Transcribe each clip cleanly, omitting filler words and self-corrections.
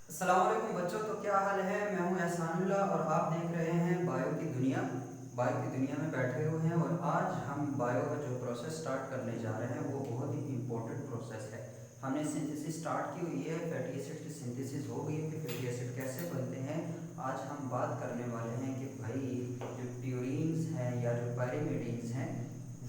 अस्सलाम वालेकुम बच्चों, तो क्या हाल है। मैं हूं एहसानुल्लाह और आप देख रहे हैं बायो की दुनिया। बायो की दुनिया में बैठे हुए हैं और आज हम बायो का जो प्रोसेस स्टार्ट करने जा रहे हैं वो बहुत ही इम्पोर्टेंट प्रोसेस है। हमने सिंथेसिस स्टार्ट की हुई है, फैटी एसिड की सिंथेसिस हो गई है कि फैटी एसिड कैसे बनते हैं। आज हम बात करने वाले हैं कि भाई जो प्यूरिन्स हैं या जो पायरिमिडीन्स हैं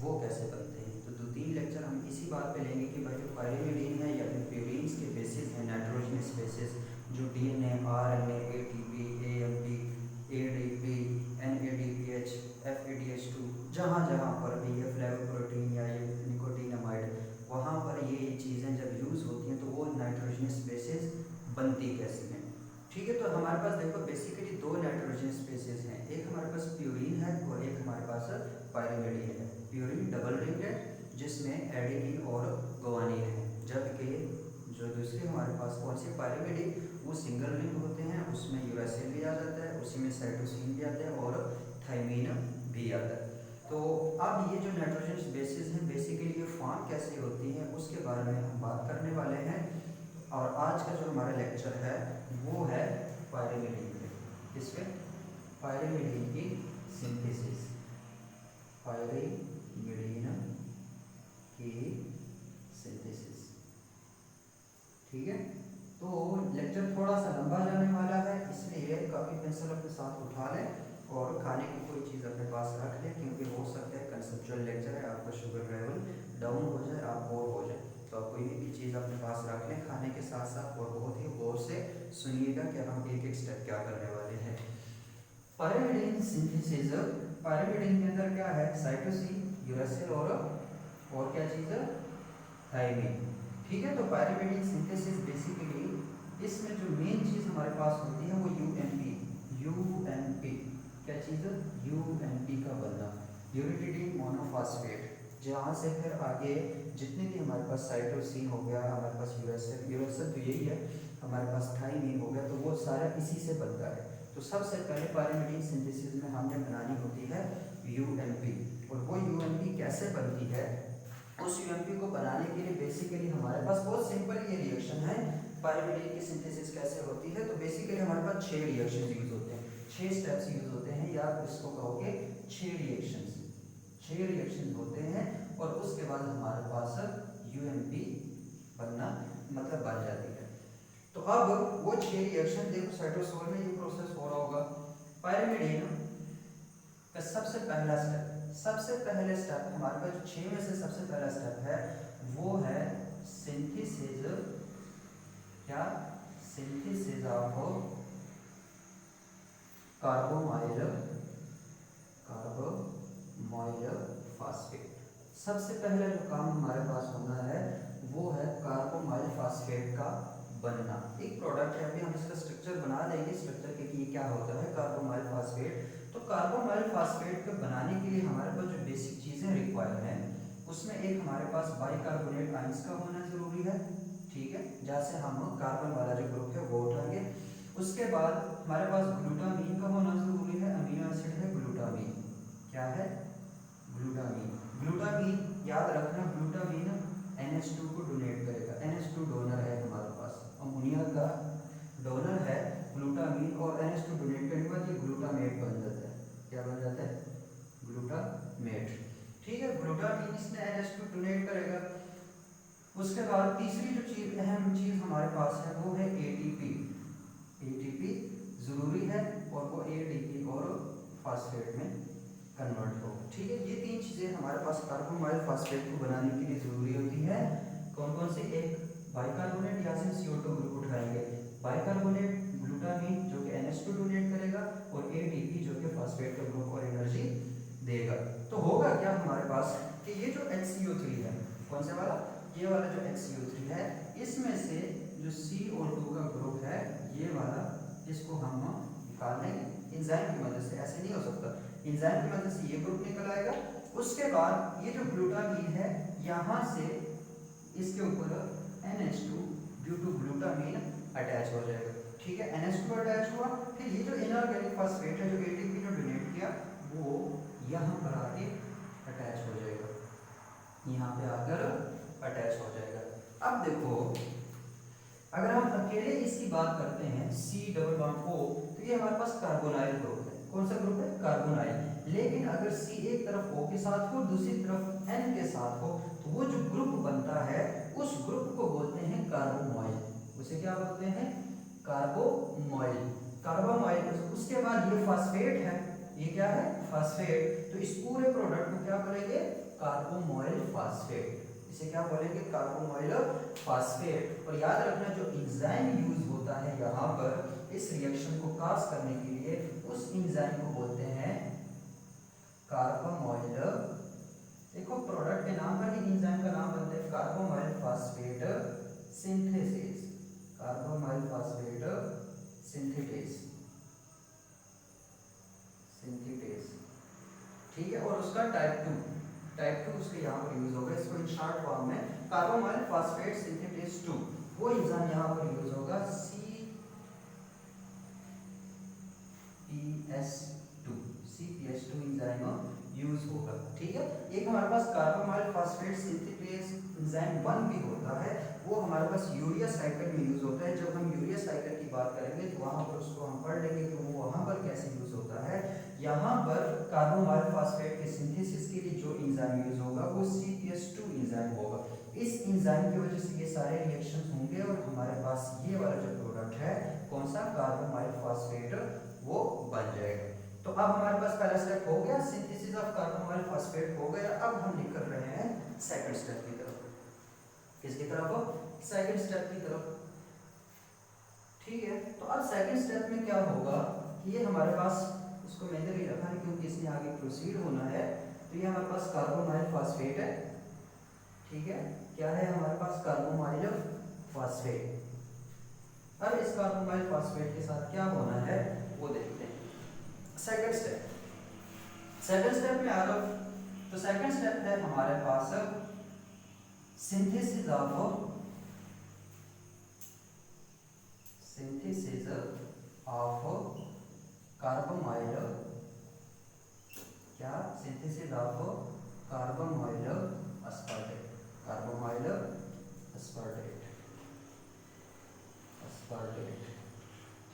वो कैसे बनते हैं। तो दो तीन लेक्चर हम इसी बात पे लेंगे कि भाई जो पायरिमिडीन है या फिर प्यूरिन्स के बेसिस हैं, नाइट्रोजनस बेसिस जो DNA, RNA, ATP, AMP, ADP, NADPH, FADH two, जहाँ जहाँ पर भी ये फ्लेवोप्रोटीन या ये निकोटीनामाइड वहाँ पर ये चीज़ें जब यूज़ होती हैं तो वो नाइट्रोजनस बेसिस बनती कैसी हैं। ठीक है, तो हमारे पास देखो बेसिकली दो नाइट्रोजनस बेसिस हैं, एक हमारे पास प्यूरिन है और एक हमारे पास पायरिमिडीन है। प्यूरिन डबल रिंग है जिसमें एडेनिन और गुआनिन है, जबकि जो दूसरे हमारे पास कौन सी पायरिमिडीन वो सिंगल रिंग होते हैं, उसमें यूरेसिल भी आ जाता है, उसी में साइटोसिन भी आता है और थाइमीन भी आता है। तो अब ये जो नाइट्रोजन बेसिस हैं बेसिकली ये फॉर्म कैसे होती हैं उसके बारे में हम बात करने वाले हैं। और आज का जो हमारा लेक्चर है वो है पायरिमिडीन पे, इसमें पायरिमिडीन की सिंथेसिस, पायरिमिडीन की सिंथेसिस। ठीक है, तो लेक्चर थोड़ा सा लंबा जाने वाला है, इसलिए कॉपी पेंसिल अपने साथ उठा लें और खाने की कोई चीज़ अपने पास रख लें, क्योंकि हो सकता है कंसेप्चुअल लेक्चर है, आपका शुगर लेवल डाउन हो जाए, आप बोर हो जाए। तो आप कोई भी चीज़ अपने पास रख लें खाने के साथ साथ और बहुत ही गौर से सुनिएगा कि हम एक एक स्टेप क्या करने वाले हैं। पायरिमिडीन सिंथेसिस, पायरिमिडीन के अंदर क्या है, साइटोसिन, यूरेसिल और क्या चीज़ है, थायमिन। ठीक है, तो पायरिमिडीन सिंथेसिस बेसिकली इसमें जो मेन चीज़ हमारे पास होती है वो यूएनपी, यूएनपी क्या चीज़ है, यूएनपी का बनना, यूनिटीडीन मोनोफॉस्फेट। जहाँ से फिर आगे जितने भी हमारे पास साइटोसिन हो गया, हमारे पास यूरेसिल, यूरेसिल तो यही है, हमारे पास थायमिन हो गया, तो वो सारा इसी से बनता है। तो सबसे पहले पायरिमिडीन सिंथेसिस में हमने बनानी होती है यूएनपी, और वो यूएनपी कैसे बनती है, उस यूएनपी को बनाने के लिए बेसिकली हमारे पास बहुत सिंपल ये रिएक्शन है। पायरिमिडीन की सिंथेसिस कैसे होती है, तो बेसिकली हमारे पास 6 रिएक्शन यूज होते हैं, 6 स्टेप्स यूज होते हैं, या इसको कहोगे 6 रिएक्शंस, 6 रिएक्शन होते हैं, और उसके बाद हमारे पास यूएनपी बनना मतलब बन जाती है। तो अब वो 6 रिएक्शन देखो, साइटोसोल में ये प्रोसेस हो रहा होगा। पायरिमिडीन का सबसे पहला स्टेप, सबसे पहले स्टेप हमारे पास जो 6 में से सबसे पहला स्टेप है वो है सिंथेसिस, क्या, synthesis of carbamoyl, carbamoyl phosphate. सबसे पहला जो काम हमारे पास होना है वो है कार्बोमाइल फास्फेट का बनना। एक प्रोडक्ट है, अभी हम इसका स्ट्रक्चर बना देंगे, स्ट्रक्चर के लिए क्या होता है कार्बोमाइल फास्फेट। तो कार्बोमाइल फास्फेट को बनाने के लिए हमारे पास जो बेसिक चीज़ें रिक्वायर हैं उसमें एक हमारे पास बाइकार्बोनेट आयंस का होना जरूरी है। ठीक है, जहाँ से हम कार्बन वाला जो ग्रुप है वो उठाएंगे। उसके बाद हमारे पास ग्लूटामीन का होना जरूरी है, अमीनो एसिड है ग्लूटामीन, क्या है, ग्लूटामीन। ग्लूटामीन याद रखना, ग्लूटामीन NH2 को डोनेट करेगा, NH2 डोनर है हमारे पास, अमोनिया का डोनर है ग्लूटामीन, और NH2 डोनेट करने के बाद ये ग्लूटामेट बन जाता है, क्या बन जाता है, ग्लूटामेट। ठीक है, ग्लूटामीन इसमें NH2 डोनेट करेगा। उसके बाद तीसरी जो चीज, अहम चीज हमारे पास है वो है एटीपी। एटीपी जरूरी है और वो एडीपी और फास्फेट में कन्वर्ट हो। ठीक है, ये तीन चीजें हमारे पास कार्बोमाइल फास्फेट को बनाने के लिए जरूरी होती है। कौन कौन से, एक बाइकार्बोनेट, या से CO2 ग्रुप उठाएंगे, बाइकार्बोनेट ग्लूटामीन जो कि NH2 डोनेट करेगा, और एटीपी जो कि फास्फेट का ग्रुप और एनर्जी देगा। तो होगा क्या हमारे पास कि ये जो HCO3 है, कौन से वाला, ये वाला जो HCO3 है, इसमें से जो CO2 का ग्रुप है ये वाला, इसको हम निकाल लेंगे एंजाइम की मदद से, ऐसे नहीं हो सकता, एंजाइम की मदद से ये ग्रुप निकल आएगा। उसके बाद ये जो ग्लूटामीन है यहाँ से इसके ऊपर NH2 due to glutamine attach हो जाएगा। ठीक है, NH2 अटैच हुआ, फिर ये जो इनऑर्गेनिक फास्फेट है जो एटीपी ने डोनेट किया वो यहाँ पर आके अटैच हो जाएगा, यहाँ पे आकर अटैच हो जाएगा। अब देखो, अगर हम अकेले इसकी बात करते हैं C डबल बॉन्ड O, तो ये हमारे पास कार्बोनाइल ग्रुप है। कौन सा ग्रुप है? कार्बोनाइल। लेकिन अगर C एक तरफ O के साथ हो, दूसरी तरफ N के साथ हो, तो वो जो ग्रुप बनता है उस ग्रुप को बोलते हैं कार्बोमॉइल। उसे क्या बोलते हैं? कार्बोमॉइल। कार्बोमॉइल। उसके बाद ये फास्फेट है, ये क्या है? फास्फेट। तो इस पूरे प्रोडक्ट को क्या बोलेंगे? कार्बोमॉइल फास्फेट। इसे क्या बोलेंगे? कार्बोमॉइल फास्फेट। और याद रखना जो एंजाइम यूज होता है यहाँ पर इस रिएक्शन को काज करने के लिए, उस एंजाइम को बोलते हैं कार्बोमॉइल। देखो प्रोडक्ट के नाम पर ही एंजाइम का नाम बनता है carbamoyl phosphate synthesis. Carbamoyl phosphate synthetase. ठीक है। और उसका टाइप 2 उसके यहाँ पर यूज होगा। इसको इन शॉर्ट फॉर्म में कार्बोमॉइल फास्फेट सिंथेटेस 2, वो एंजाइम यहाँ पर यूज होगा CPS2 एंजाइम यूज होगा। ठीक है। एक हमारे पास कार्बोमॉइल फास्फेट सिंथेटेस एंजाइम 1 भी होता है, वो हमारे पास यूरिया साइकिल में यूज होता है। जब हम यूरिया साइकिल की बात करेंगे तो वहां पर उसको हम पढ़ लेंगे कि वो वहां पर कैसे यूज होता है। यहाँ पर कार्बोमॉइल फास्फेट के सिंथेसिस के लिए जो एंजाइम यूज होगा वो CPS2 एंजाइम होगा। इस एंजाइम की वजह से ये सारे रिएक्शंस होंगे और हमारे पास ये वाला जो प्रोडक्ट है कौन सा? कार्बोमॉइल फास्फेट, वो बन जाएगा। तो अब हमारे पास पहला स्टेप हो गया, सिंथेसिस ऑफ कार्बोमॉइल फास्फेट हो गया। अब हम निकल रहे हैं सेकंड स्टेप की तरफ। किसकी तरफ? सेकंड स्टेप की तरफ। ठीक है। तो अब सेकंड स्टेप में क्या होगा कि ये हमारे पास, इसको मैंने भी रखा है क्योंकि इसने आगे प्रोसीड होना है। तो ये हमारे पास कार्बोमॉइल फास्फेट है। ठीक है। क्या है हमारे पास? कार्बोमॉइल फास्फेट। अब इस कार्बोमॉइल फास्फेट के साथ क्या होना है वो देखते हैं। सेकंड स्टेप में आ जाओ। तो सेकंड स्टेप है हमारे पास सिंथेसिस ऑफ कार्बोमॉइल, क्या? Synthesis of कार्बोमॉइल अस्पार्टेट। कार्बोमॉइल अस्पार्टेट।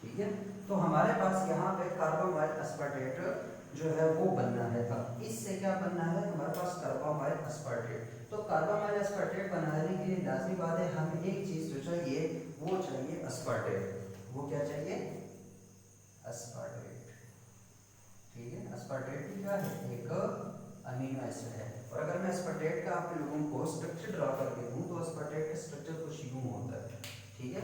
ठीक है। तो हमारे पास यहाँ पे कार्बोमॉइल अस्पार्टेट जो है वो बनना है। अब इससे क्या बनना है? हमारे पास कार्बोमॉइल अस्पार्टेट। तो कार्बोमॉइल अस्पार्टेट बनाने के लिए लाजमी बात है हमें एक चीज जो चाहिए, वो चाहिए अस्पार्टेट। वो क्या चाहिए? अस्पार्टेट। ठीक है। अस्पार्टेट क्या है? एक अमीनो एसिड है। और अगर मैं अस्पार्टेट का आप लोगों को स्ट्रक्चर ड्रा करके दूं तो अस्पार्टेट का स्ट्रक्चर कुछ यूं होता है। ठीक है।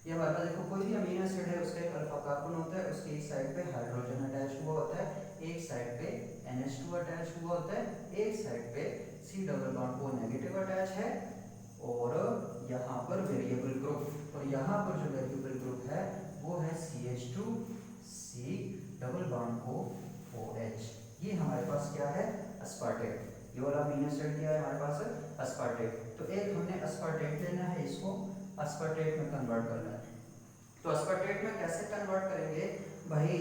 ये हमारे पास देखो कोई भी अमीनो एसिड है, उसका एक अल्फा कार्बन होता है, उसके एक साइड पे हाइड्रोजन अटैच हुआ होता है, एक साइड पे NH2 अटैच हुआ होता है, एक साइड पे C double bond O negative attach है, और यहाँ पर वेरिएबल ग्रुप, और यहाँ पर जो वेरिएबल ग्रुप है वो है CH2 C double bond O OH। ये हमारे पास क्या है? अस्पार्टेट। ये वाला अमीनो एसिड क्या है हमारे पास? अस्पार्टेट। तो एक हमने अस्पार्टेट लेना है, इसको अस्पार्टेट में कन्वर्ट करना है। तो अस्पार्टेट में कैसे कन्वर्ट करेंगे भाई?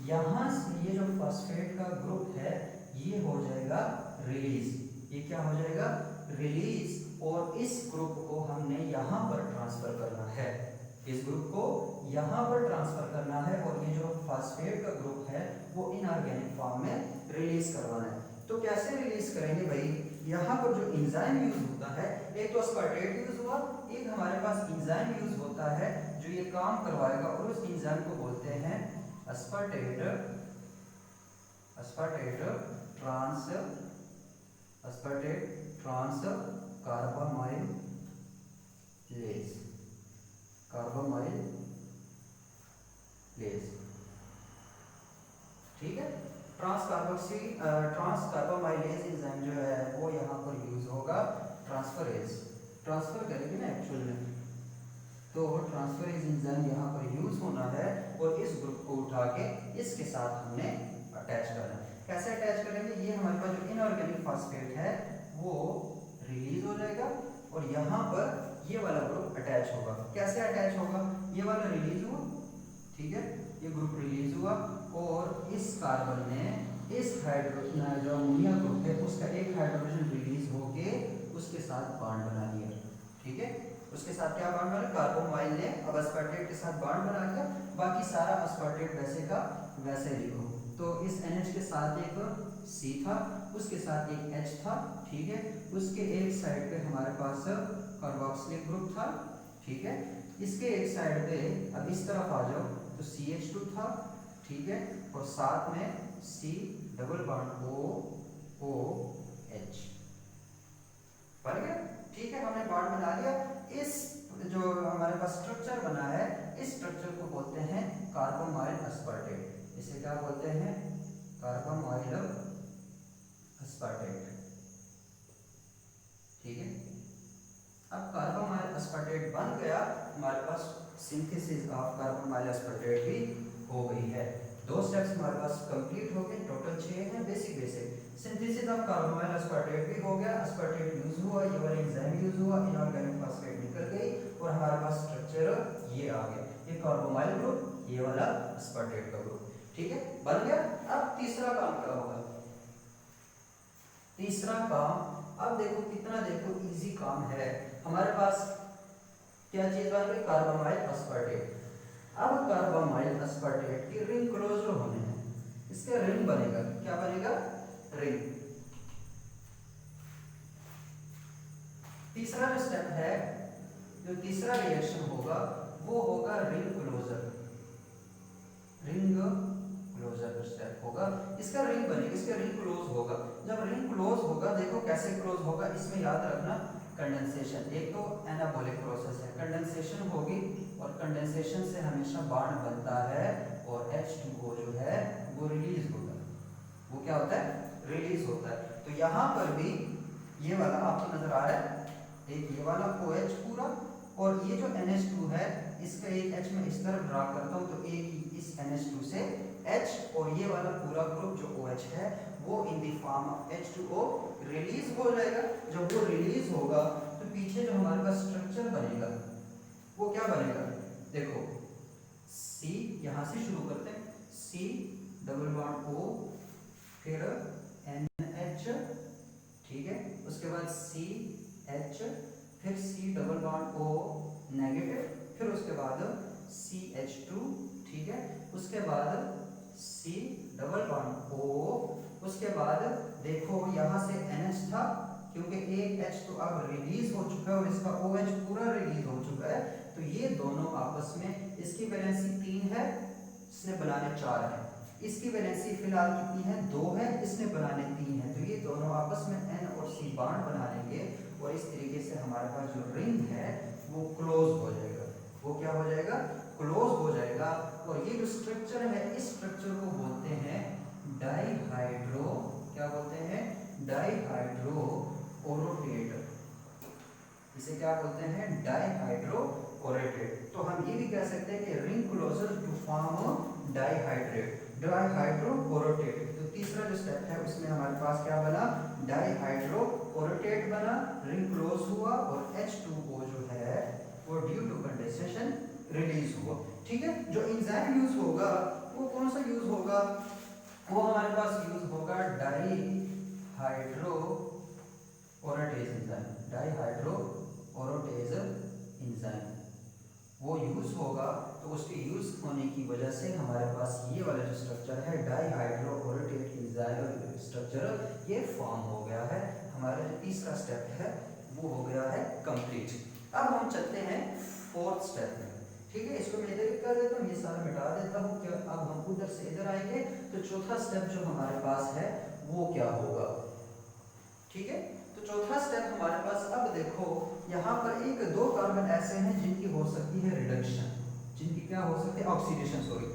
यहाँ से ये जो फास्फेट का ग्रुप है ये हो जाएगा रिलीज। ये क्या हो जाएगा? रिलीज। और इस ग्रुप को हमने यहाँ पर ट्रांसफर करना है, इस ग्रुप को यहाँ पर ट्रांसफर करना है, और ये जो फास्फेट का ग्रुप है वो इनऑर्गेनिक फॉर्म में रिलीज करवाना है। तो कैसे रिलीज करेंगे भाई? यहाँ पर जो एंजाइम यूज होता है, एक तो अस्पार्टेट यूज हुआ, एक हमारे पास एंजाइम यूज होता है जो ये काम करवाएगा, और उस एंजाइम को बोलते हैं अस्पार्टेट ट्रांस कार्बोमाइलेज। ठीक है। ट्रांस कार्बोमाइलेज एंजाइम जो है वो यहाँ पर यूज होगा ट्रांसफर करेंगे ना एक्चुअल में, तो ट्रांसफरेज एंजाइम यहाँ पर यूज होना है, और इस ग्रुप को उठा के इसके साथ हमने अटैच करना है। कैसे अटैच करेंगे? ये हमारे पास जो इनऑर्गेनिक फास्फेट है वो रिलीज हो जाएगा, और यहाँ पर ये वाला ग्रुप अटैच होगा। कैसे अटैच होगा? ये वाला रिलीज हुआ, ठीक है, ये ग्रुप रिलीज हुआ, और इस कार्बन ने इस हाइड्रोजन जो अमोनिया ग्रुप है उसका एक हाइड्रोजन रिलीज होके उसके साथ बॉन्ड बना लिया। ठीक है। उसके साथ क्या बॉन्ड बना, कार्बोमाइल ने अब अस्पर्टेट के साथ बॉन्ड बना दिया, बाकी सारा अस्पर्टेट वैसे का वैसे लिखो। तो इस NH के साथ एक C था, उसके साथ एक H था, ठीक है, उसके एक साइड पे हमारे पास कार्बोक्सिलिक ग्रुप था, ठीक है, इसके एक साइड पे अब इस तरफ आ जाओ तो CH2 था, ठीक है, और साथ में C डबल बॉन्ड OH बन गया, ठीक है, हमने बॉन्ड बना लिया। इस जो हमारे पास स्ट्रक्चर बना है, इस स्ट्रक्चर को बोलते हैं कार्बोमाइल अस्पर्टेट। इसे क्या बोलते हैं, कार्बोमाइल अस्पर्टेट, ठीक है। अब कार्बोमाइल अस्पर्टेट बन गया, हमारे पास सिंथेसिस ऑफ कार्बोमाइल अस्पर्टेट भी हो गई है। दो स्टेप्स हमारे पास कंप्लीट हो गए, टोटल 6 हैं बेसिक सिंथेसिस ऑफ कार्बोमाइल अस्पर्टेट भी हो गया, अस्पर्टेट यूज हुआ, ये वाला एंजाइम यूज हुआ, इनऑर्गेनिक फास्फेट निकल गई और हमारे पास स्ट्रक्चर ये आ गया, ये कार्बोमाइल ग्रुप, ये वाला अस्पर्टेट का ग्रुप, ठीक है, बन गया। अब तीसरा काम क्या होगा, तीसरा काम, अब देखो कितना, देखो इजी काम है, हमारे पास क्या चीज बन गई, कार्बोमाइल अस्पर्टेट। अब कार्बोमाइल अस्पर्टेट की रिंग क्लोज्ड होने हैं, इसका रिंग बनेगा, क्या बनेगा, रिंग। तीसरा जो स्टेप है, जो तीसरा रिएक्शन होगा वो होगा ring closure, ring closure step होगा, इसका रिंग बनेगा, इसका रिंग क्लोज होगा। जब रिंग क्लोज होगा, देखो कैसे क्लोज होगा, इसमें याद रखना कंडेंसेशन, एक तो एनाबॉलिक प्रोसेस है, कंडेंसेशन होगी और कंडेंसेशन से हमेशा बॉन्ड बनता है और H2O जो है वो रिलीज होता है, वो क्या होता है, रिलीज होता है। तो यहाँ पर भी ये वाला आपको नजर आ रहा है, एक ये वाला OH पूरा, और ये जो NH2 है इसका एक H मैं इस तरफ ड्रा करता हूँ, तो एक इस NH2 से H और ये वाला पूरा ग्रुप जो OH है वो in the form of H2O release हो जाएगा। जब वो रिलीज होगा तो पीछे जो हमारे पास स्ट्रक्चर बनेगा वो क्या बनेगा, देखो C, यहाँ से शुरू करते हैं, C डबल बॉन्ड O, फिर NH, ठीक है, उसके बाद CH, फिर C double bond O negative, फिर उसके बाद CH2, ठीक है, उसके बाद C डबल बॉन्ड O, उसके बाद देखो यहाँ से NH था, क्योंकि एक H तो अब रिलीज हो चुका है और इसका OH पूरा रिलीज हो चुका है, तो ये दोनों आपस में, इसकी वैलेंसी 3 है, इसने बनाने 4 है, इसकी वैलेंसी फिलहाल कितनी है, 2 है, इसने बनाने 3 है, तो ये दोनों आपस में N और C बॉन्ड बना लेंगे और इस तरीके से हमारे पास जो रिंग है वो क्लोज हो जाएगा, वो क्या हो जाएगा, क्लोज हो जाएगा। और ये जो स्ट्रक्चर है, इस स्ट्रक्चर को बोलते हैं डाइहाइड्रो, क्या बोलते हैं, डाइहाइड्रो ओरोटेट, इसे क्या बोलते हैं, डाइहाइड्रो ओरोटेट। तो हम ये भी कह सकते हैं कि ring closure to form dihydrate, dihydro orotate. तो तीसरा जो स्टेप है उसमें हमारे पास क्या बना, डाइहाइड्रो ओरोटेट बना, रिंग क्लोज हुआ और H2O जो है वो ड्यू टू कंडेंसेशन रिलीज हुआ, ठीक है। जो एंजाइम यूज होगा वो कौन सा यूज होगा, वो हमारे पास यूज होगा डाइहाइड्रो ओरोटेज एंजाइम, डाइहाइड्रो ओरोटेज एंजाइम वो यूज होगा। तो उसके यूज होने की वजह से हमारे पास ये वाला जो स्ट्रक्चर है डाइहाइड्रो ओरोटेज एंजाइम स्ट्रक्चर ये फॉर्म हो गया है। हमारा जो तीसरा स्टेप है वो हो गया है कंप्लीट। अब हम चलते हैं फोर्थ स्टेप में, ठीक है। इसको मैं इधर ही कर देता हूँ, ये सारा मिटा देता हूँ कि अब हम उधर से इधर आएंगे। तो चौथा स्टेप जो हमारे पास है वो क्या होगा, ठीक है। तो चौथा स्टेप हमारे पास, अब देखो यहाँ पर एक दो कार्बन ऐसे हैं जिनकी हो सकती है रिडक्शन, जिनकी क्या हो सकती है, ऑक्सीडेशन, सॉरी,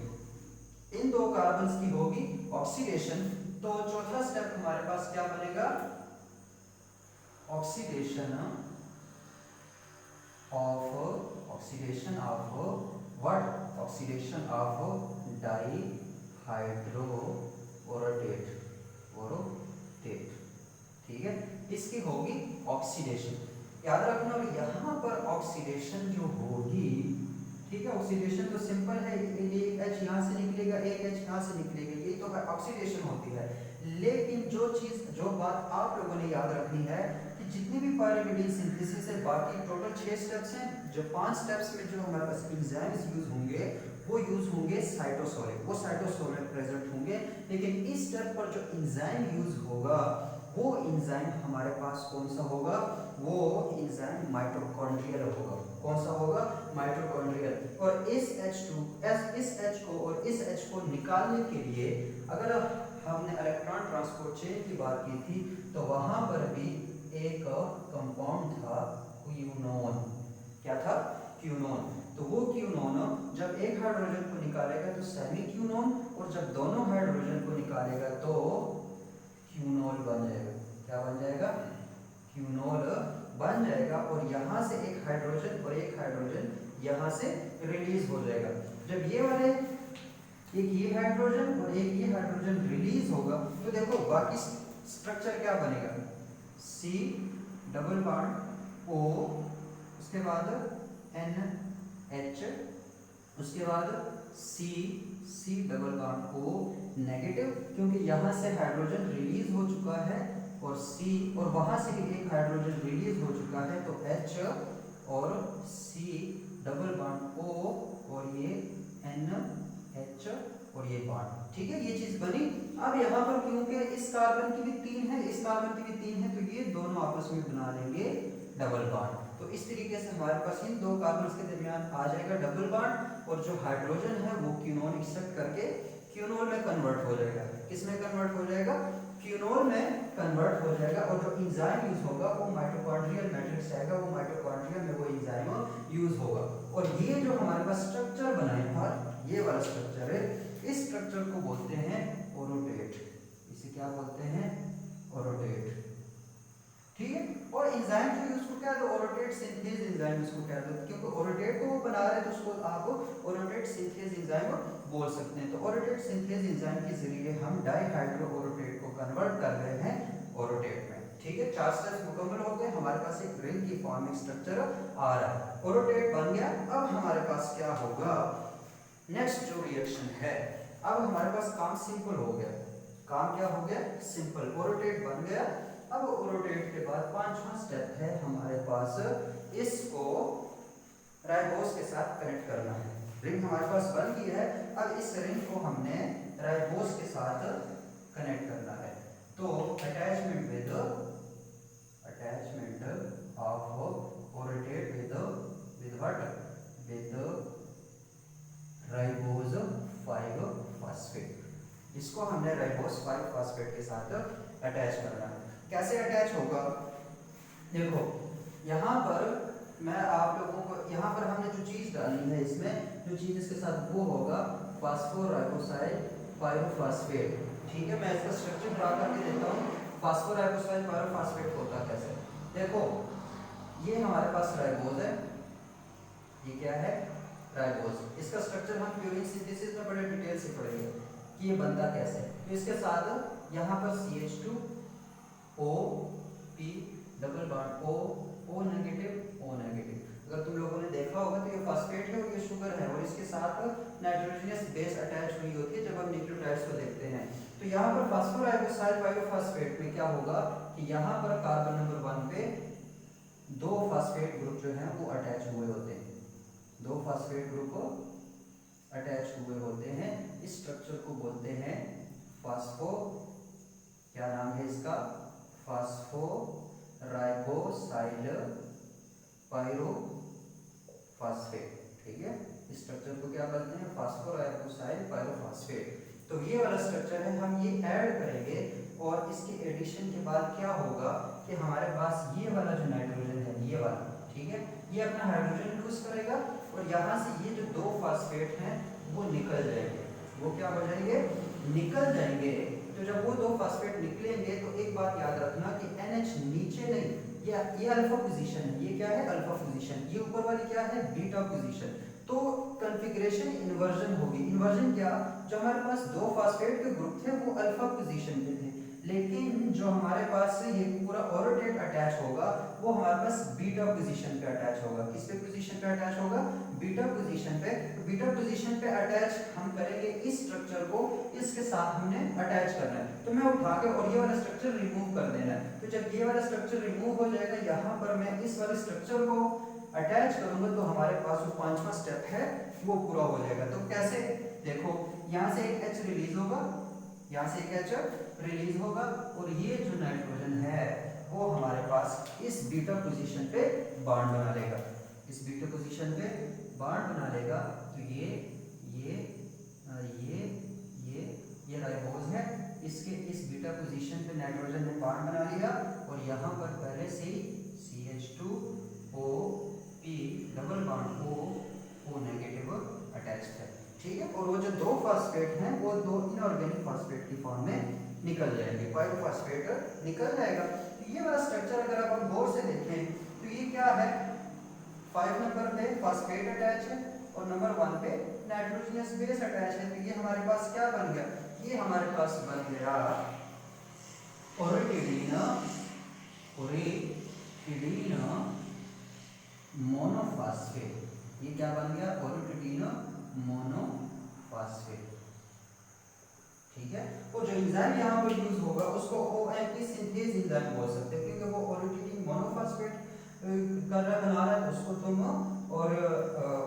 इन दो कार्बन्स की होगी ऑक्सीडेशन। तो चौथा स्टेप हमारे पास क्या बनेगा, oxidation of what, oxidation of dihydro orotate, ठीक है, इसकी होगी ऑक्सीडेशन। याद रखना यहाँ पर ऑक्सीडेशन जो होगी, ठीक है, ऑक्सीडेशन तो सिंपल है, एक H यहाँ से निकलेगा, एक H यहाँ से निकलेगा, ये तो ऑक्सीडेशन होती है। लेकिन जो चीज, जो बात आप लोगों ने याद रखनी है कि जितनी भी पायरीमिडीन सिंथेसिस है, बाकी टोटल 6 स्टेप्स हैं। जो 5 स्टेप्स में जो हमारे पास एंजाइम्स यूज होंगे वो यूज होंगे साइटोसोलिक, वो साइटोसोल में प्रेजेंट होंगे। लेकिन इस स्टेप पर जो एंजाइम यूज होगा वो एंजाइम हमारे पास कौन सा होगा, वो एंजाइम माइटोकॉन्ड्रियल होगा। कौन सा होगा, माइटोकॉन्ड्रियल। और इस H को और इस H को निकालने के लिए अगर हमने इलेक्ट्रॉन ट्रांसपोर्ट चेन की बात की थी तो वहां पर भी एक कंपाउंड था क्यूनोन। क्या था, क्यूनोन। तो वो क्यूनोन जब एक हाइड्रोजन को निकालेगा तो सेमी क्यूनोन, और जब दोनों हाइड्रोजन को निकालेगा तो क्यूनोल बन जाएगा। क्या बन जाएगा, क्यूनोल बन जाएगा। और यहाँ से एक हाइड्रोजन और एक हाइड्रोजन यहाँ से रिलीज हो जाएगा। जब ये वाले एक ये हाइड्रोजन और एक ये हाइड्रोजन रिलीज होगा तो देखो बाकी स्ट्रक्चर क्या बनेगा, C डबल बॉन्ड O, उसके बाद NH, उसके बाद C double bond O negative, क्योंकि यहाँ से हाइड्रोजन रिलीज हो चुका है और C, और वहां से भी एक हाइड्रोजन रिलीज हो चुका है तो H और C डबल बॉन्ड O और ये NH और ये बॉन्ड। ठीक है, ये चीज बनी। अब यहाँ पर क्योंकि इस कार्बन की भी 3 है, इस कार्बन की भी 3 है, तो ये दोनों आपस में बना लेंगे डबल बॉन्ड। तो इस तरीके से हमारे पास इन दो कार्बन के दरमियान आ जाएगा डबल बॉन्ड, और जो हाइड्रोजन है वो क्यूनोन एक्सेप्ट करके क्यूनोल में कन्वर्ट हो जाएगा। किस में कन्वर्ट हो जाएगा, क्यूनोल में कन्वर्ट हो जाएगा। और जो एंजाइम यूज होगा वो माइटोकॉन्ड्रियल मैट्रिक्स आएगा, वो माइटोकॉन्ड्रिया में वो एंजाइम यूज होगा। और ये जो हमारे पास स्ट्रक्चर बनाया था, ये वाला स्ट्रक्चर है, इस स्ट्रक्चर को बोलते हैं ओरोटेट। इसे क्या बोलते हैं, ओरोटेट। ठीक है, और एंजाइम जो उसको क्या है, ओरोटेट सिंथेज एंजाइम उसको क्या है, क्योंकि ओरोटेट को वो बना रहे हैं तो उसको आप ओरोटेट सिंथेज एंजाइम बोल सकते हैं। तो ओरोटेट सिंथेज एंजाइम के जरिए हम डाइहाइड्रो ओरोटेट को कन्वर्ट कर रहे हैं ओरोटेट में। ठीक है, 4 स्टेप्स मुकम्मल हो गए, हमारे पास एक रिंग की फॉर्म में स्ट्रक्चर आ रहा है, ओरोटेट बन गया। अब हमारे पास क्या होगा, नेक्स्ट जो रिएक्शन है, अब हमारे पास काम सिंपल हो गया। काम क्या हो गया, सिंपल। ओरोटेट बन गया। अब ओरोटेट के बाद 5वां स्टेप है हमारे पास, इसको राइबोस के साथ कनेक्ट करना है। रिंग हमारे पास बन गई है, अब इस रिंग को हमने राइबोस के साथ कनेक्ट करना है। तो attachment of orotate with what, with ribose 5 phosphate. इसको हमने राइबोस 5 फास्फेट के साथ अटैच करना है। कैसे अटैच होगा, देखो यहाँ पर मैं आप लोगों को, यहाँ पर हमने जो चीज डालनी है, इसमें जो चीज इसके साथ वो होगा फास्फोराइबोसाइल पायरोफॉस्फेट। ठीक है, मैं इसका स्ट्रक्चर ड्रा करके देता हूँ। फास्फोराइबोसाइल पायरोफॉस्फेट होता कैसे, देखो ये हमारे पास राइबोस है, ये क्या है, राइबोस। इसका स्ट्रक्चर हम प्यूरिन सिंथेसिस में बड़े डिटेल से पढ़ेंगे कि ये बनता कैसे। तो इसके साथ यहाँ पर CH2 O P double bond O negative O negative. अगर तुम लोगों ने देखा होगा तो ये फास्फेट है और ये शुगर है, और इसके साथ नाइट्रोजनस बेस अटैच हुई होती है जब हम न्यूक्लियोटाइड्स को देखते हैं। तो यहाँ पर फास्फोराइबोसाइल पायरोफॉस्फेट में क्या होगा कि यहाँ पर कार्बन नंबर 1 पे 2 फास्फेट ग्रुप जो हैं वो अटैच हुए होते हैं, 2 फास्फेट ग्रुप अटैच हुए होते हैं। इस स्ट्रक्चर को बोलते हैं फास्फो, क्या नाम है इसका, फास्फोराइबोसाइल पायरोफॉस्फेट। ठीक है, इस स्ट्रक्चर को क्या बोलते हैं, फास्फोराइबोसाइल पायरोफॉस्फेट। तो ये वाला स्ट्रक्चर है, हम ये ऐड करेंगे और इसके एडिशन के बाद क्या होगा कि हमारे पास ये वाला जो नाइट्रोजन है, ये वाला, ठीक है, ये अपना हाइड्रोजन लूज करेगा और यहाँ से ये जो 2 फास्फेट हैं वो निकल जाएंगे। वो क्या हो जाएंगे, निकल जाएंगे। तो जब वो 2 फास्फेट निकलेंगे तो एक बात याद रखना कि NH नीचे नहीं, ये अल्फा पोजीशन है, ये क्या है, अल्फा पोजीशन, ये ऊपर वाली क्या है, बीटा पोजीशन। तो कॉन्फ़िगरेशन इन्वर्जन होगी। इन्वर्जन क्या, जो हमारे पास 2 फास्फेट के ग्रुप थे वो अल्फा पोजीशन पे थे, लेकिन जो हमारे पास ये पूरा ओरोटेट अटैच होगा वो हमारे पास बीटा पोजीशन पे अटैच होगा। किस पे पोजीशन पे अटैच होगा, बीटा पोजीशन पे। तो बीटा पोजीशन पोजीशन पे अटैच हम करेंगे इस स्ट्रक्चर को, इसके साथ हमने अटैच करना है। तो मैं उठा के और ये वाला स्ट्रक्चर रिमूव कर देना है। तो जब ये वाला स्ट्रक्चर रिमूव हो जाएगा, यहाँ पर मैं इस वाले स्ट्रक्चर को अटैच करूंगा, तो हमारे पास जो पांचवा स्टेप है वो पूरा हो जाएगा। तो कैसे, देखो यहाँ से एक H रिलीज होगा, यहाँ से एक H रिलीज होगा, और ये जो नाइट्रोजन है वो हमारे पास इस बीटा पोजीशन पे बॉन्ड बना लेगा, इस बीटा पोजीशन पे बॉन्ड बना लेगा। तो ये राइबोज है, इसके इस बीटा पोजीशन पे नाइट्रोजन ने बॉन्ड बना लिया, और यहाँ पर पहले से ही CH2O P double bond O negative attached है, ठीक है। और वो जो दो फास्फेट हैं वो दो इनऑर्गेनिक फास्फेट की फॉर्म में निकल जाएंगे, पाइरोफॉस्फेट निकल जाएगा। तो ये वाला स्ट्रक्चर अगर आप गौर से देखें तो ये क्या है, 5 नंबर पे फास्फेट अटैच है और नंबर 1 पे नाइट्रोजनस बेस अटैच है। तो ये हमारे पास क्या बन गया, ये हमारे पास बन गया ओरिटिडीन मोनोफास्फेट। ये क्या बन गया, ओरिटिडीन मोनोफास्फेट, ठीक है। और जो एंजाइम यहाँ पर यूज होगा उसको OMP सिंथेज एंजाइम बोल सकते हैं, क्योंकि वो ओरिटिडीन मोनोफास्फेट कर रहा बना रहा है, उसको तुम और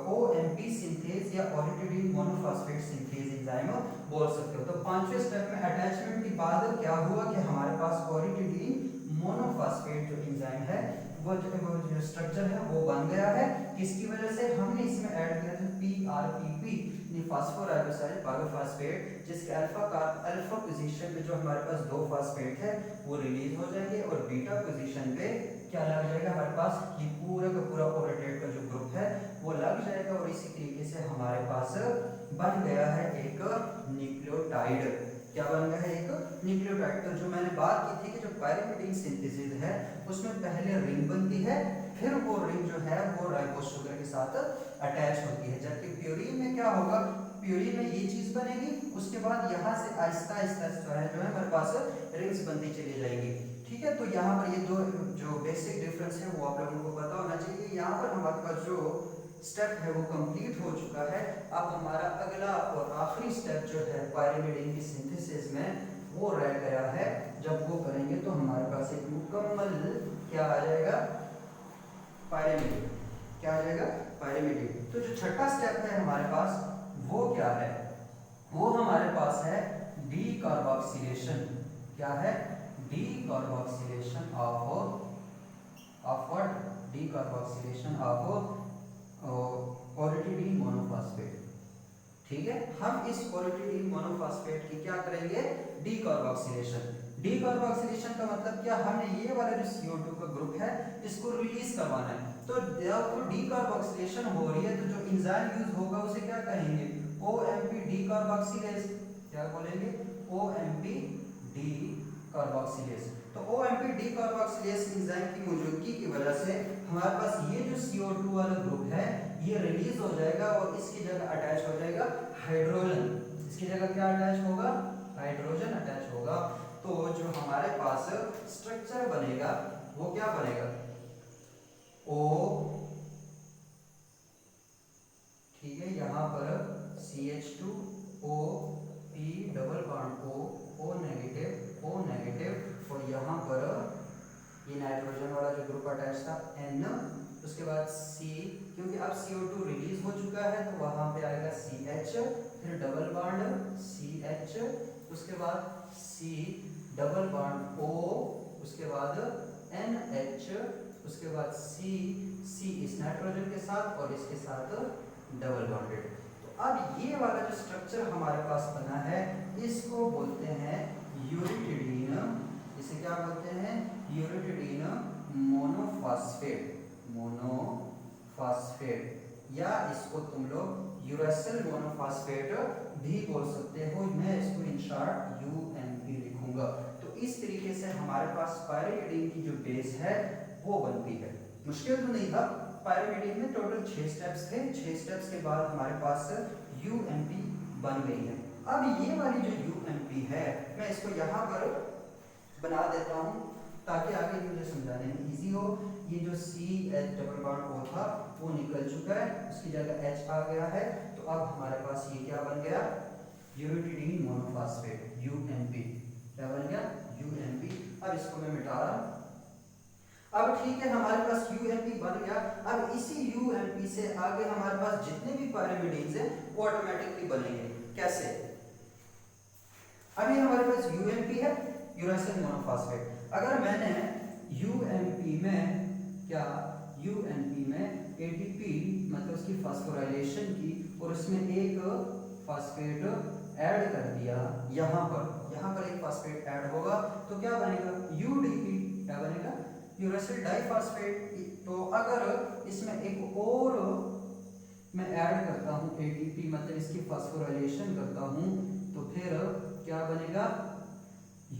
OMP सिंथेज या ओरिटिडीन मोनोफास्फेट सिंथेज एंजाइम बोल सकते हो। तो पांचवें स्टेप में अटैचमेंट के बाद क्या हुआ कि हमारे पास ओरिटिडीन मोनोफास्फेट जो एंजाइम है वो जो स्ट्रक्चर है वो बन गया है। किसकी वजह से, हमने इसमें ऐड किया था PRPP फास्फोराइबोसाइल पाइरोफॉस्फेट, जिसके अल्फा पोजीशन पे जो हमारे पास दो फास्फेट है वो रिलीज हो जाएंगे, और बीटा पोजीशन पे क्या लग जाएगा, हमारे पास ये पूरा का पूरा ओरेटेट का जो ग्रुप है वो लग जाएगा, और इसी तरीके से हमारे पास बन गया है एक न्यूक्लियोटाइड। क्या बन गया है, एक न्यूक्लियोटाइड। तो जो मैंने बात की थी कि जो पायरीमिडीन सिंथेसिस है उसमें पहले रिंग बनती है, फिर वो रिंग जो है वो राइबोज शुगर के साथ अटैच होती है। जबकि प्यूरीन में क्या होगा, प्यूरीन में ये चीज बनेगी, उसके बाद यहाँ से आहिस्ता आहिस्ता जो है हमारे पास रिंग्स बनती चली जाएंगी, ठीक है। तो यहाँ पर ये दो जो बेसिक डिफरेंस है वो आप लोगों को पता होना चाहिए। यहाँ पर हमारे पास जो स्टेप है वो कंप्लीट हो चुका है। अब हमारा अगला और आखिरी स्टेप जो है पायरीमिडीन की सिंथेसिस में वो रह गया है। जब वो करेंगे तो हमारे पास एक मुकम्मल क्या आ जाएगा, पायरीमिडीन। क्या आ जाएगा, पायरीमिडीन। तो जो छठा स्टेप है हमारे पास वो क्या है, वो हमारे पास है डीकार्बोक्सिलेशन। क्या है, decarboxylation of what, decarboxylation of orotidine monophosphate, ठीक है। हम इस ओरिटिडीन मोनोफॉस्फेट की क्या करेंगे, डीकार्बोक्सिलेशन। डीकार्बोक्सिलेशन का मतलब क्या, हमने ये वाला जो CO2 का ग्रुप है इसको रिलीज करवाना है। तो जब डीकार्बोक्सिलेशन हो रही है तो जो एंजाइम यूज होगा उसे क्या कहेंगे, OMP डीकार्बोक्सिलेज। क्या बोलेंगे, OMP डीकार्बोक्सिलेज। तो OMP डीकार्बोक्सिलेज एंजाइम की मौजूदगी की वजह से हमारे पास ये जो CO2 वाला ग्रुप है ये रिलीज हो जाएगा, और इसकी जगह अटैच हो जाएगा हाइड्रोजन। इसकी जगह क्या अटैच होगा, हाइड्रोजन अटैच होगा। तो जो हमारे पास स्ट्रक्चर बनेगा वो क्या बनेगा, O, ठीक है, यहाँ पर CH2O P double bond O negative, और यहाँ पर ये नाइट्रोजन वाला जो ग्रुप अटैच था N, उसके बाद C, क्योंकि अब CO2 रिलीज हो चुका है तो वहां पे आएगा CH, फिर डबल बॉन्ड CH, उसके बाद C डबल बॉन्ड O, उसके बाद NH, उसके बाद C इस नाइट्रोजन के साथ और इसके साथ डबल बॉन्डेड। तो अब ये वाला जो स्ट्रक्चर हमारे पास बना है इसको बोलते हैं यूरिटिडीन। इसे क्या बोलते हैं, यूरिटिडीन मोनोफॉस्फेट, या इसको तुम लोग यूरेसिल मोनोफॉस्फेट भी बोल सकते हो। मैं इसको इन शॉर्ट UMP लिखूंगा। तो इस तरीके से हमारे पास पायरीमिडीन की जो बेस है वो बनती है। मुश्किल तो नहीं था, पायरीमिडीन में टोटल 6 स्टेप्स थे। 6 स्टेप्स के बाद हमारे पास UMP बन गई है। अब ये वाली जो UMP है मैं इसको यहाँ पर बना देता हूँ ताकि आगे मुझे समझाने में इजी हो। ये जो CH डबल बॉन्ड O था वो निकल चुका है, उसकी जगह H आ गया है। तो तो अब हमारे पास ये क्या बन गया, यूरिटिडीन मोनोफॉस्फेट, यूएमपी। क्या बन गया, यूएमपी। अब इसको मैं मिटा रहा हूं। अब ठीक है, हमारे पास यूएमपी बन गया। अब इसी यूएमपी से आगे हमारे पास जितने भी पैरामिडीन्स हैं वो ऑटोमेटिकली बनेंगे। कैसे, अभी हमारे पास यूएमपी है, यूरासिल मोनोफॉस्फेट। अगर मैंने यूएमपी में क्या, यूएमपी में एटीपी मतलब उसकी फास्फोराइलेशन की और उसमें एक फास्फेट ऐड कर दिया, यहाँ पर एक फास्फेट ऐड होगा तो क्या बनेगा, यूडीपी। क्या बनेगा, यूरासिल डाइफॉस्फेट। तो अगर इसमें एक और मैं ऐड करता हूँ एटीपी मतलब इसकी फास्फोराइलेशन करता हूँ तो फिर क्या बनेगा,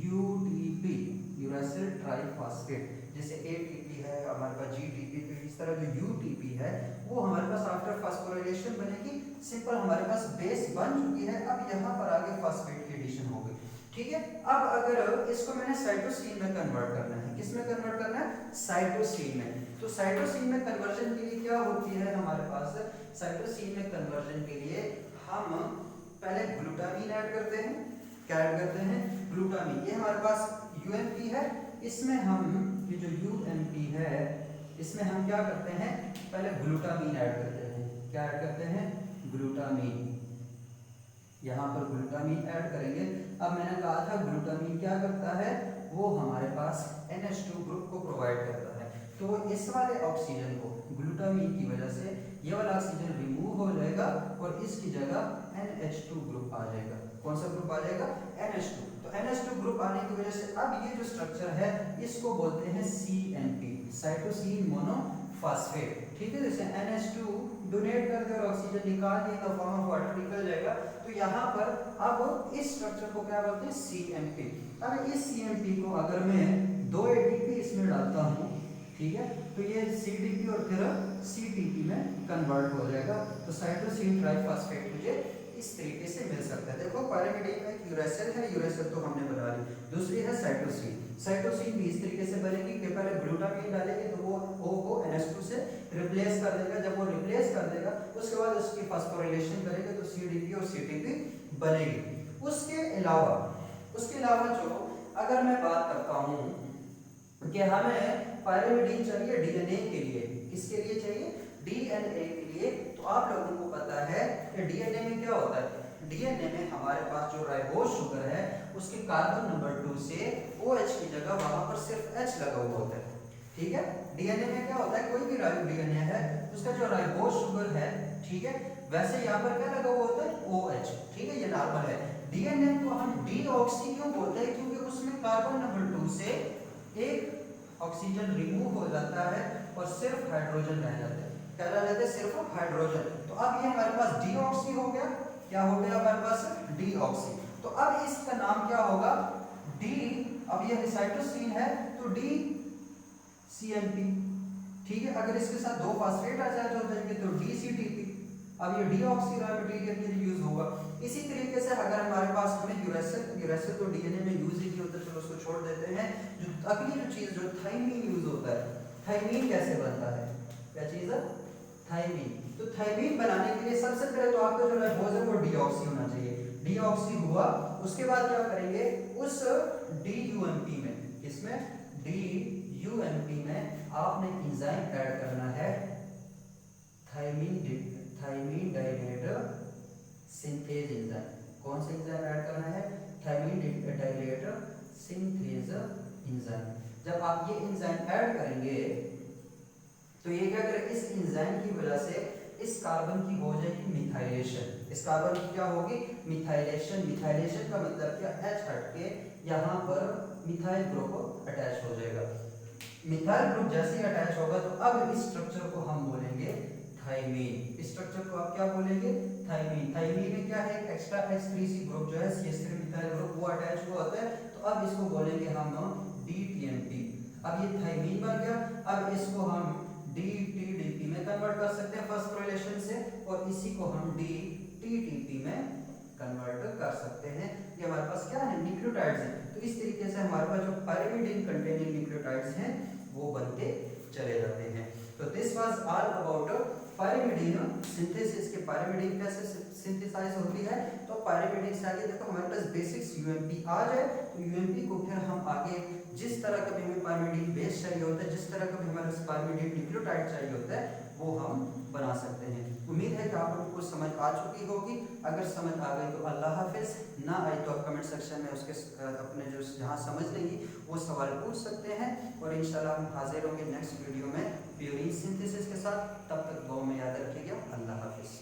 यूटीपी, यूरासिल ट्राइफॉस्फेट। जैसे एटीपी है हमारे पास, जीटीपी, तो इस तरह जो यूटीपी है वो हमारे पास आफ्टर फास्फोराइलेशन बनेगी। सिंपल हमारे पास बेस बन चुकी है, अब यहाँ पर आगे फास्फेट की एडिशन होगी। ठीक है, अब अगर इसको मैंने साइटोसिन में कन्वर्ट करना है, किस में कन्वर्ट करना है, साइटोसिन में। तो साइटोसिन में कन्वर्जन के लिए क्या होती है हमारे पास, साइटोसिन में कन्वर्जन के लिए हम पहले ग्लूटामीन ऐड करते हैं। क्या ऐड करते हैं, ग्लूटामीन। ये हमारे पास यूएमपी है, इसमें हम ये जो यूएमपी है इसमें हम क्या करते हैं, पहले ग्लूटामीन ऐड करते हैं। क्या ऐड करते हैं, ग्लूटामीन। यहाँ पर ग्लूटामीन ऐड करेंगे। अब मैंने कहा था ग्लूटामीन क्या करता है, वो हमारे पास NH2 ग्रुप को प्रोवाइड करता है। तो इस वाले ऑक्सीजन को ग्लूटामीन की वजह से ये वाला ऑक्सीजन रिमूव हो जाएगा और इसकी जगह NH2 ग्रुप आ जाएगा। कौन सा ग्रुप आ जाएगा, NH2। तो NH2 ग्रुप आने की वजह से अब ये जो स्ट्रक्चर है इसको बोलते हैं CNP, साइटोसिन मोनोफॉस्फेट। ठीक है, जैसे NH2 डोनेट कर दे और ऑक्सीजन निकाल दिए तो फॉर्म ऑफ वाटर निकल जाएगा। तो यहाँ पर अब इस स्ट्रक्चर को क्या बोलते हैं, CNP। अब इस CNP को अगर मैं 2 ATP इसमें डालता हूँ, ठीक है, तो ये CTP और फिर CTP में कन्वर्ट हो जाएगा। तो साइटोसिन ट्राइफॉस्फेट मुझे इस तरीके से मिल सकता है। देखो पैरामिडीन में एक यूरेसिल है, यूरेसिल तो हमने बना ली, दूसरी है साइटोसिन। साइटोसिन भी इस तरीके से बनेगी कि पहले ग्लूटामीन डालेंगे तो वो O को NH2 से रिप्लेस कर देगा। जब वो रिप्लेस कर देगा उसके बाद उसकी फास्फोराइलेशन करेंगे तो CDP और CTP बनेगी। उसके अलावा जो अगर मैं बात करता हूँ कि हमें पैरामिडीन चाहिए DNA के लिए, किसके लिए चाहिए, DNA के लिए। तो आप लोगों को पता है कि DNA में क्या होता है, DNA में हमारे पास जो राइबोज शुगर है उसके कार्बन नंबर 2 से OH की जगह वहां पर सिर्फ H लगा हुआ होता है। ठीक है, DNA में क्या होता है, कोई भी DNA है उसका जो राइबोज शुगर है, ठीक है, वैसे यहाँ पर क्या लगा हुआ होता है, OH। ठीक है, ये नॉर्मल है। DNA को हम डीऑक्सी क्यों बोलते हैं, क्योंकि उसमें कार्बन नंबर 2 से एक ऑक्सीजन रिमूव हो जाता है और सिर्फ हाइड्रोजन रह जाता है। क्या रह जाता है, सिर्फ हाइड्रोजन। तो अब ये हमारे पास डीऑक्सी हो गया। क्या हो गया हमारे पास, डीऑक्सी। तो अब इसका नाम क्या होगा, डी, अब ये साइटोसिन है तो डी CNP। ठीक है, अगर इसके साथ 2 फास्फेट अटैच हो जाएंगे तो DCTP। अब ये डीऑक्सी रॉ मटेरियल के लिए यूज होगा। इसी तरीके से अगर हमारे पास हमें यूरेसिल तो DNA में यूज ही नहीं होता, चलो उसको छोड़ देते हैं। जो अगली जो चीज जो थाइमीन यूज होता है, थाइमीन कैसे बनता है, क्या चीज है, थाइमीन। तो थाइमीन बनाने के लिए सबसे पहले तो आपका जो राइबोज है वो डीऑक्सी होना चाहिए। डीऑक्सी हुआ, उसके बाद क्या करेंगे, उस DUMP में, किसमें, DUMP में आपने एंजाइम ऐड करना है, थाइमीन डाइलेट सिंथेज एंजाइम। कौन सा एंजाइम ऐड करना है, थाइमीन डाइलेट सिंथेज एंजाइम। जब आप ये एंजाइम ऐड करेंगे तो ये क्या करेगा, इस एंजाइम की वजह से इस कार्बन की हो जाएगी मिथाइलेशन। इस कार्बन की क्या होगी, मिथाइलेशन। मिथाइलेशन का मतलब क्या, H हट के यहाँ पर मिथाइल ग्रुप अटैच हो जाएगा। मिथाइल ग्रुप जैसे ही अटैच होगा तो अब इस स्ट्रक्चर को हम बोलेंगे थाइमीन। इस स्ट्रक्चर को आप क्या बोलेंगे, थाइमीन। थाइमीन में क्या है, एक्स्ट्रा H3C ग्रुप जो है CH3 मिथाइल ग्रुप वो अटैच हुआ होता है। तो अब इसको बोलेंगे हम DTMP। अब ये थाइमीन बन गया। अब इसको हम DTDP में कन्वर्ट कर सकते हैं फास्फोराइलेशन से, और इसी को हम DTTP में कन्वर्ट कर सकते हैं। ये हमारे पास क्या है, न्यूक्लियोटाइड्स हैं। तो इस तरीके से हमारे पास जो पाइरिमिडीन कंटेनिंग न्यूक्लियोटाइड्स हैं वो बनते चले जाते हैं। तो this was all about pyrimidine synthesis के पायरिमिडीन कैसे सिंथेसाइज होती है, तो पायरिमिडीन से आगे देखो हमारे पास बेसिक्स यूएमपी आ जाए तो यूएमपी को फिर हम आगे जिस तरह का भी हमें पायरिमिडीन बेस चाहिए होता है, जिस तरह का भी हमारे पास पायरिमिडीन न्यूक्लियोटाइड चाहिए होता है, वो हम बना सकते हैं। उम्मीद है कि आप लोगों को समझ आ चुकी होगी। अगर समझ आ गई तो अल्लाह हाफिज़, ना आई तो आप कमेंट सेक्शन में उसके अपने जो जहाँ समझ लेंगी वो सवाल पूछ सकते हैं, और इंशाल्लाह हम हाजिर होंगे नेक्स्ट वीडियो में प्योरीन सिंथेसिस के साथ। तब तक दुआ में याद रखिएगा। अल्लाह हाफिज़।